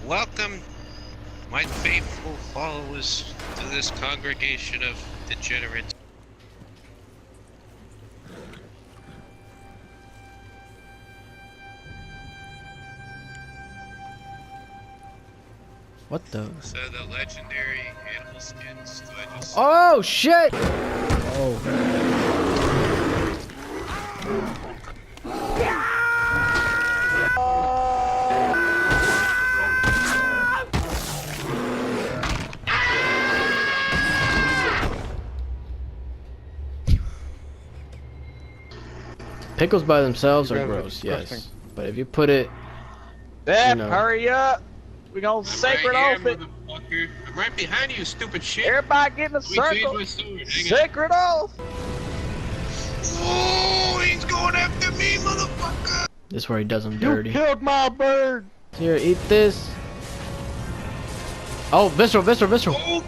Welcome, my faithful followers, to this congregation of degenerates. What the? So the legendary animal skins. Do I just... Oh shit! Oh. Pickles by themselves are gross, yes. But if you put it, Dad, you know. hurry up! We gonna sacred oath it. Motherfucker. I'm right behind you, stupid shit. Everybody get in a Let me change circle. my sword. Hang on. Sacred oath. Oh, he's going after me, motherfucker. this is where he does them dirty. You killed my bird. Here, eat this. Oh, visceral. Oh.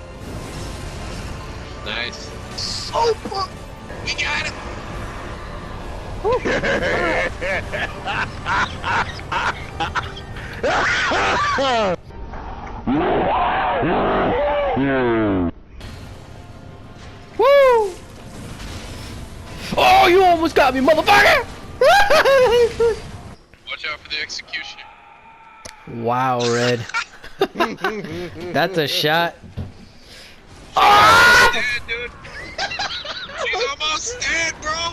Nice. Super. We got him. Woo! Oh, you almost got me, motherfucker! Watch out for the executioner. Wow, Red. That's a shot. Ah! Dead, dude. She's almost dead, bro.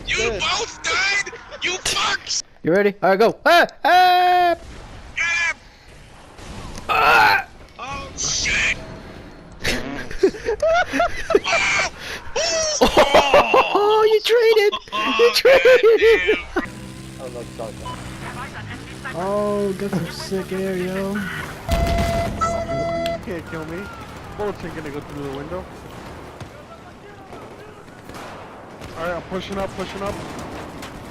You both died. You fucks. You ready? Alright, go. Ah! Ah! Get him. Ah! Oh shit. Oh, you traded! You traded! Oh, got some sick air, yo. You can't kill me. Bullets ain't gonna go through the window. Alright, I'm pushing up.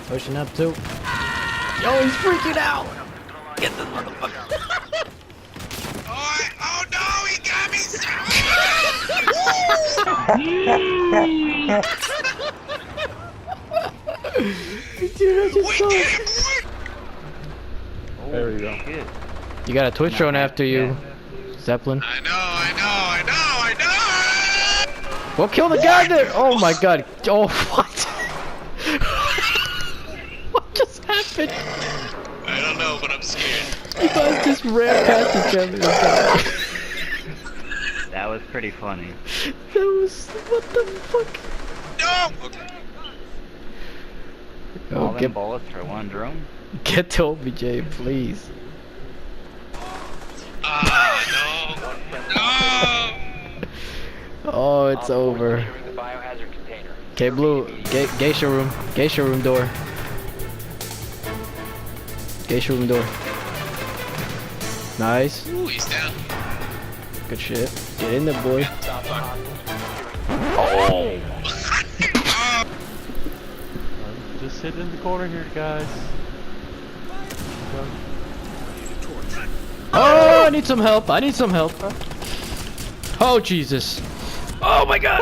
Pushing up too. Yo, he's freaking out! Get this motherfucker! Oh no, he got me. Dude, I just We saw did it. it, boy. There we go. You got a Twitch drone after you, Zeppelin. I know. Well, kill the guy there! Oh my god. Oh, what? What just happened? I don't know, but I'm scared. You guys just ran past each other and died. That was pretty funny. That was... what the fuck? No. Okay. All Oh, them get, bullets for one drone? get to OBJ, please. Ah, no. Oh, it's over. Okay, Blue, geisha room door. Geisha room door. Nice. Ooh, he's down. Good shit. Get in there, boy. Oh. Just sit in the corner here, guys. Oh, I need some help. Oh, Jesus. Oh my god.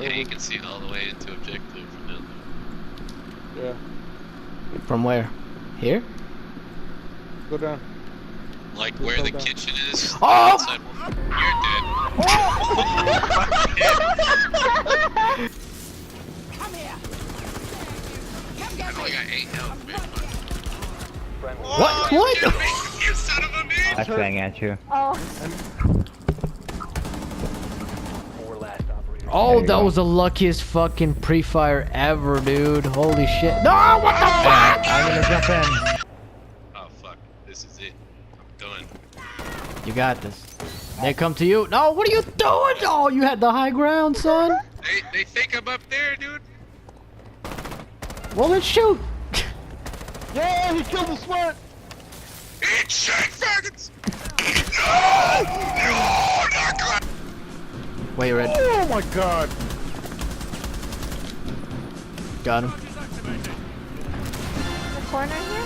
Yeah, you can see it all the way into objective from down there. Yeah. From where? Here? Go down. Like where the kitchen is. Oh! Outside. You're dead. I only got 8 health, man. What? What? You son of a bitch! I swang at you. Oh, that was the luckiest fucking pre-fire ever, dude. Holy shit. No, what the fuck? I'm gonna jump in. Oh fuck, this is it. I'm done. You got this. They come to you. No, what are you doing? Oh, you had the high ground, son. They think I'm up there, dude. Well, let's shoot. Yeah, he killed the sweat. Eat shit, faggots! No, not good. Wait, Red. Oh my god. Got him. The corner here?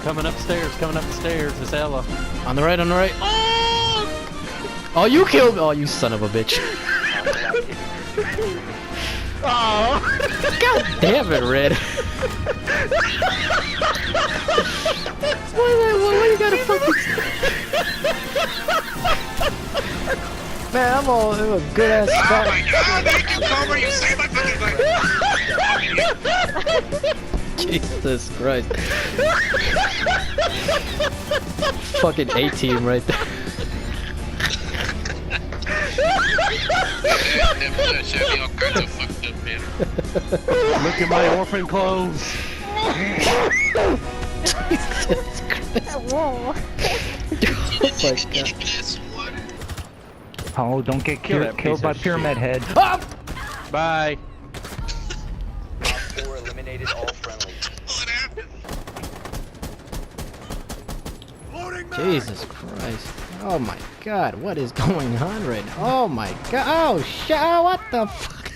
Coming up the stairs. It's Ella. On the right. Oh, you killed. Oh, you son of a bitch. Oh. God damn it, Red. Why you gotta fucking... Man, I'm a good ass Oh spot. my god, thank you, Cobra, you saved my fucking life. Jesus Christ. Fucking A-team right there. That shit be all kinds of fucked up, man. Look at my orphan clothes. Jesus Christ. Oh my god. Oh, don't get killed by Pyramid Head. Ah! Bye. Or eliminated all friendlies. What happened? Jesus Christ. Oh my god, what is going on right now? Oh my god. Oh shit. Oh, what the fuck?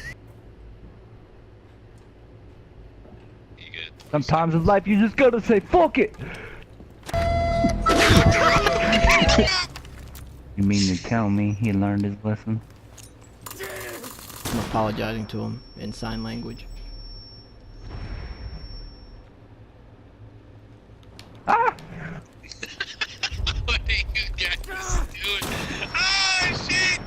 You good? Sometimes in life you just gotta say fuck it. You mean to tell me he learned his lesson? I'm apologizing to him in sign language. Ah! What are you guys doing? Oh shit!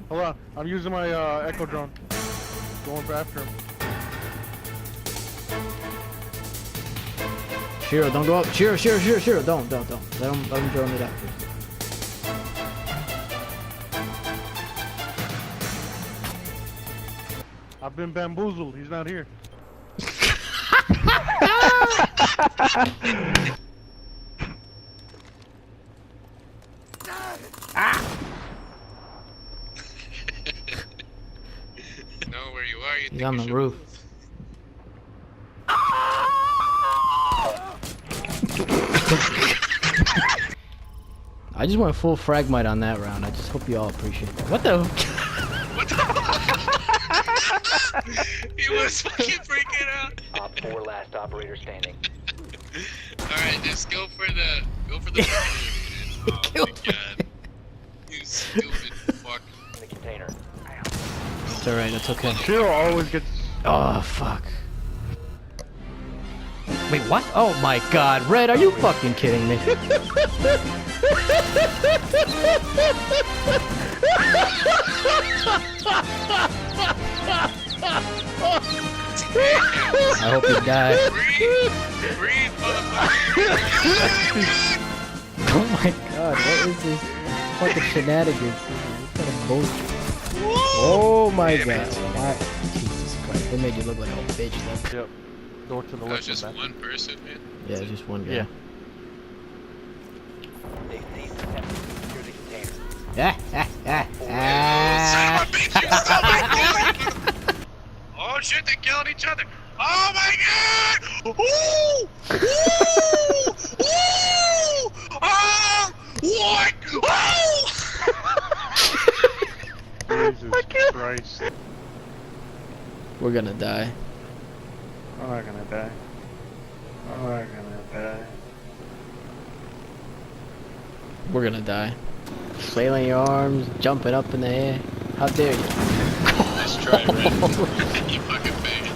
Hold on. I'm using my echo drone. Going after him. Shiro, don't go up. Shiro. Don't. Let him drone it out first. I've been bamboozled. He's not here. Know where you are, you He's think on you the should roof. move. I just went full fragmite on that round. I just hope you all appreciate that. What the? What the He was fucking freaking out. Op 4 last operator standing. Alright, just go for the Oh my god. You stupid fuck. In the container. It's alright, it's okay. Shiro always gets. Oh, fuck. Wait, what? Oh my god, Red, are you fucking kidding me? I hope you die. Breathe, motherfucker. Oh my god, what is this fucking shenanigans? What kind of bullshit? Oh my god. Jesus Christ, they made you look like a bitch though. Yep. Door to the That was left. just back. one person, man. Yeah, it's just one guy. Yeah. They ceased attempting to secure the container. Son of a bitch, you still might kill you. Oh shit, they're killing each other. Oh my god! Ooh! Ooh! Ooh! Oh! What? Oh! Jesus Christ. We're gonna die. I'm not gonna die. I'm not gonna die. We're gonna die. Flailing your arms, jumping up in the air. How dare you? Let's try it, Red. You fucking faggot.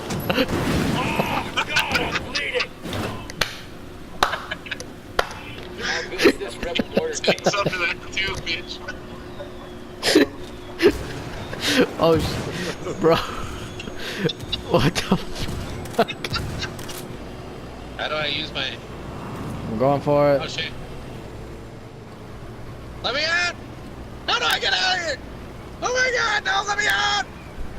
This rebel warrior Take some of that too, bitch. Oh, bro. What the fuck? How do I use my... I'm going for Oh it. shit. Let me out! How do I get out of here? Oh my god, no, let me out!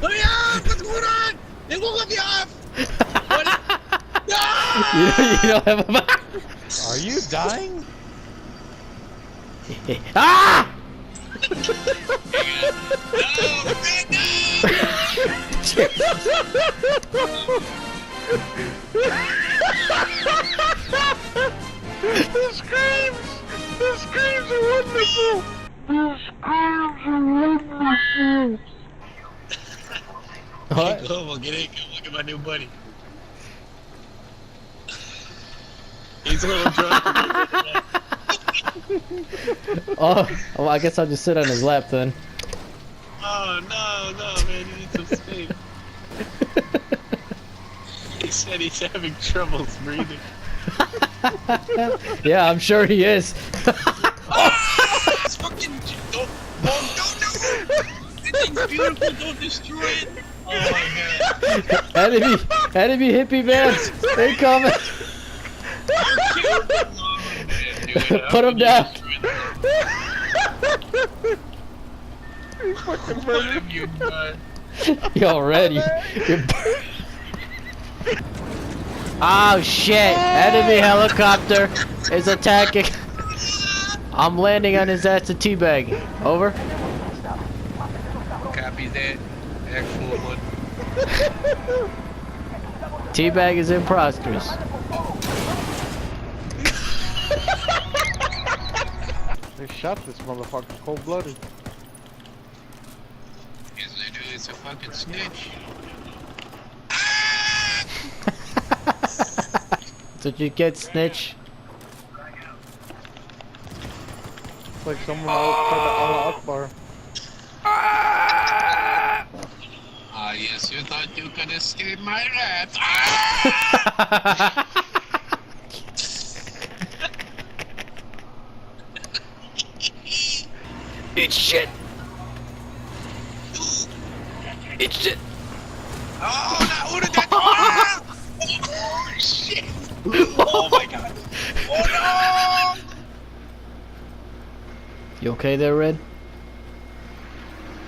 Let me out! What's going on? They won't let me off! What? No! You don't have a... Are you dying? Ah! No, man, no! The screams! The screams are wonderful! What? Hey, Global, get in. Come look at my new buddy. He's a little drunk. Oh, well, I guess I'll just sit on his lap then. Oh, no, man, he needs some space. He said he's having troubles breathing. Yeah, I'm sure he is. It's fucking... Don't... This thing's beautiful, don't destroy it. Oh my god. Enemy hippie man, they coming. Put him down. What have you done? Yo, ready. Oh shit! Enemy helicopter is attacking. I'm landing on his ass to teabag. Over. Copy that. Actual one. Teabag is in progress. They shot this motherfucker cold-blooded. Yes, they do. It's a fucking snitch. That's what you get, snitch. It's like someone else tried to Allah Akbar. Ah, yes, you thought you could escape my wrath. It's shit. It's shit. Oh, not who did that? Oh, shit. Oh my god. Oh no. You okay there, Red?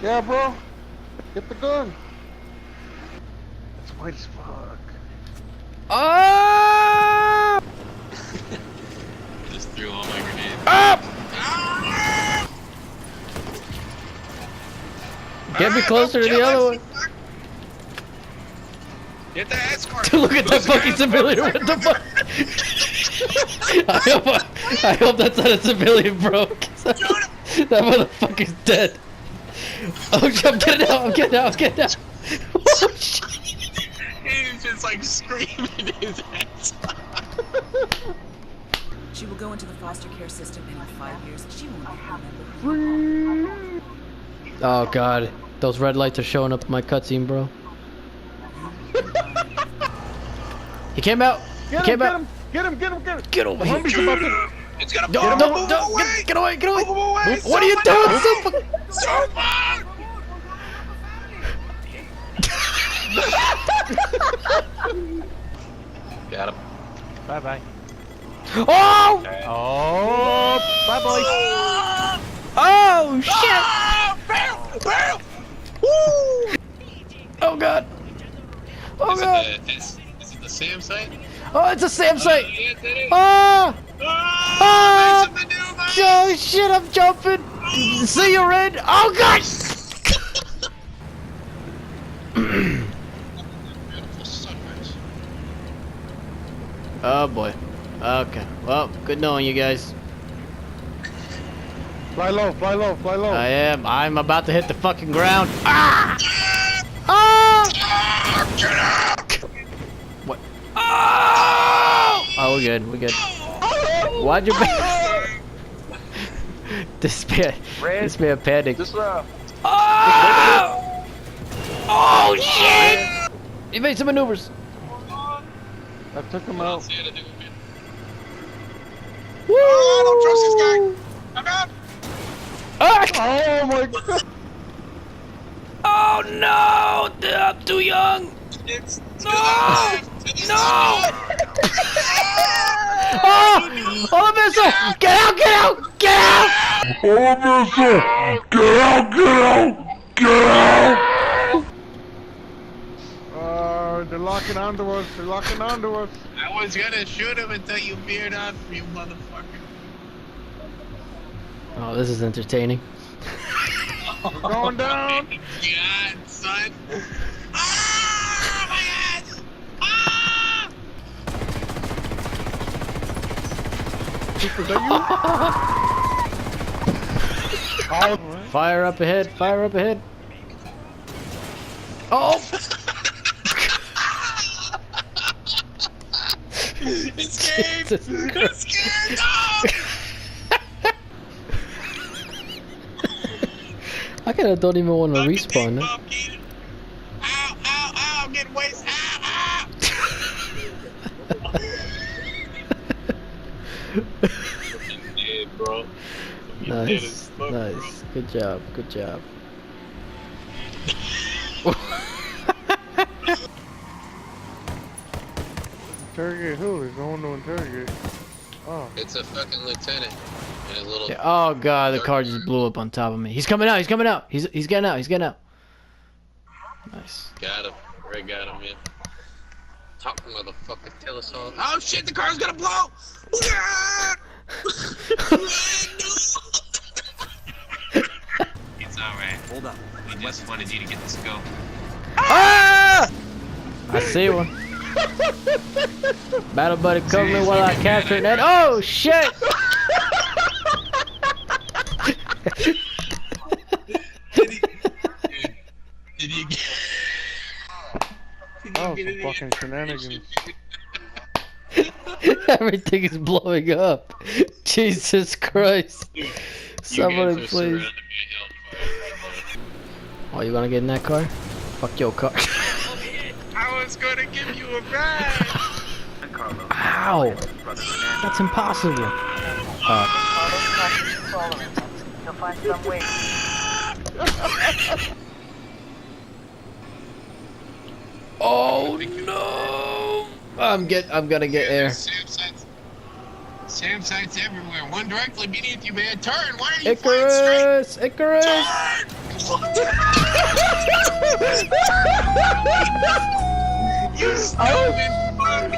Yeah, bro. Get the gun. It's white as fuck. Oh! Just threw all my grenades. Up! Ah! Get me closer to the other one. Get the escort. Look at that fucking civilian. What the fuck? I hope that's not a civilian, bro. That motherfucker's dead. Oh, I'm getting out. I'm getting out. I'm getting out. Oh, shit. He's just like screaming his ass off. She will go into the foster care system, and in 5 years, she won't remember. Oh god, those red lights are showing up in my cutscene, bro. He came out. He came out. Get him! Get over here. It's gonna Don't, move don't, away. get away, get away. Move away. What are you doing? Super! Got him. Bye bye. Oh! Oh, bye boys. Oh shit! Ah! Bam! Bam! Woo! Oh god! Oh Is god! it the Sam site? Oh, it's a Sam site! Yes, it is. Ah! Ah! Make some maneuvers! Oh shit! I'm jumping. See you, Red. Oh god! Beautiful sunrise. Oh boy. Okay. Well, good knowing you guys. Fly low, fly low, fly low. I am. I'm about to hit the fucking ground. Ah! Ah! Get out! What? Oh! Oh, we're good. We're good. Why'd you? This man panicked. Just Oh! Oh shit! He made some maneuvers. I took him I don't out. see it, I think we're good. Woo! Oh, I don't trust this guy! I'm out! Ah! Oh my god. Oh no! I'm too young. It's No! No! Oh! Oh, missile! Get out! Get out! Get out! They're locking onto us. They're locking onto us. I was gonna shoot him until you veered off, you motherfucker. Oh, this is entertaining. We're going down. God, son. Ah, my ass! Ah! Is that you? Oh, Fire up ahead! Fire up ahead! Oh! Escape! Jesus Christ. Escape! No! I kind of don't even want to Fucking respawn. big Huh? bump, Keenan. Ow, ow, ow, I'm getting wasted. Ow, ow. Dead, bro. You're dead as Nice, fuck, nice. Good job, good job. Interrogate who? There's no one to interrogate. Oh. It's a fucking lieutenant and a little. Yeah, oh god, the car just blew up on top of me. He's coming out, he's coming out. He's getting out, he's getting out. Nice. Got him. Red got him, man. Talk, motherfucker. Tell us all. Oh shit, the car's gonna blow! It's alright. Hold up. We just wanted you to get the scope. Ah! I see one. Battle buddy, cover me while I capture that. Oh shit! Did you get Oh, some fucking shenanigans. Everything is blowing up. Jesus Christ. Somebody please. Oh, you wanna get in that car? Fuck your car. I was gonna give you a ride. Ow! That's impossible. You'll find some way. Oh no! I'm gonna get air. Sam sites everywhere. One directly beneath you, man. Turn. Why are you flying straight? Icarus! Icarus! Turn! You stupid fuck.